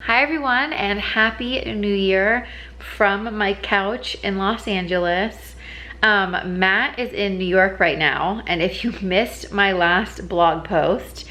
Hi everyone, and happy new year from my couch in Los Angeles. Matt is in New York right now, and if you missed my last blog post,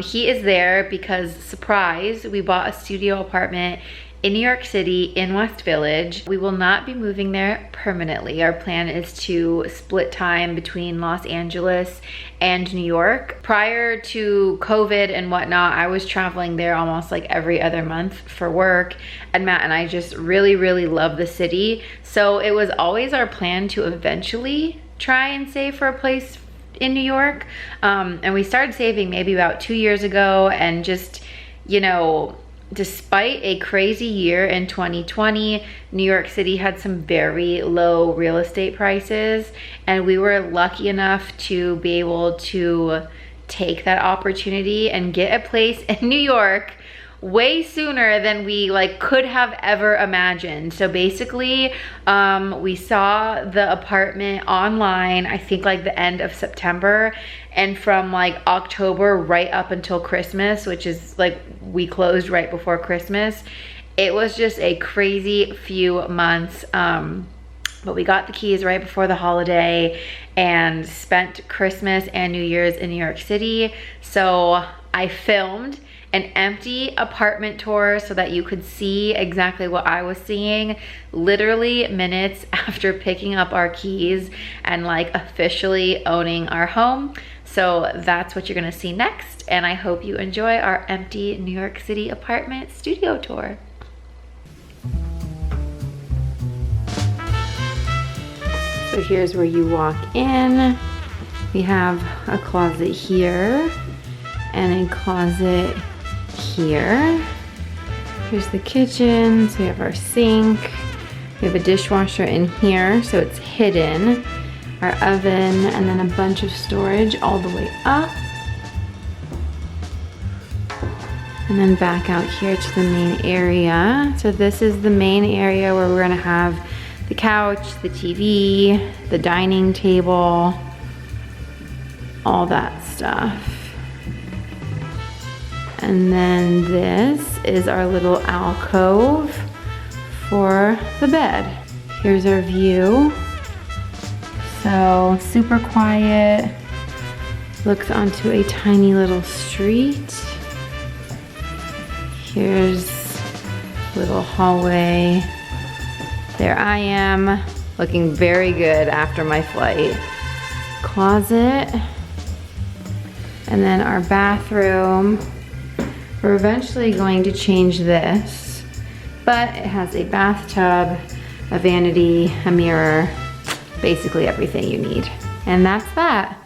he is there because, surprise, we bought a studio apartment in New York City in West Village. We will not be moving there permanently. Our plan is to split time between Los Angeles and New York. Prior to COVID and whatnot, I was traveling there almost like every other month for work, and Matt and I just really love the city. So it was always our plan to eventually try and save for a place in New York. And we started saving maybe about 2 years ago, and just, you know, despite a crazy year in 2020, New York City had some very low real estate prices, and we were lucky enough to be able to take that opportunity and get a place in New York way sooner than we could have ever imagined. So basically, we saw the apartment online, I think the end of September, and from October right up until Christmas, which is we closed right before Christmas, it was just a crazy few months. But we got the keys right before the holiday and spent Christmas and New Year's in New York City. So I filmed an empty apartment tour so that you could see exactly what I was seeing literally minutes after picking up our keys and officially owning our home. So that's what you're gonna see next, and I hope you enjoy our empty New York City apartment studio tour. So here's where you walk in. We have a closet here and a closet here. Here's the kitchen. So we have our sink. We have a dishwasher in here, so it's hidden. Our oven, and then a bunch of storage all the way up. And then back out here to the main area. So this is the main area where we're gonna have the couch, the TV, the dining table, all that stuff. And then this is our little alcove for the bed. Here's our view. So super quiet, looks onto a tiny little street. Here's a little hallway. There I am, looking very good after my flight. Closet, and then our bathroom. We're eventually going to change this, but it has a bathtub, a vanity, a mirror, basically everything you need. And that's that.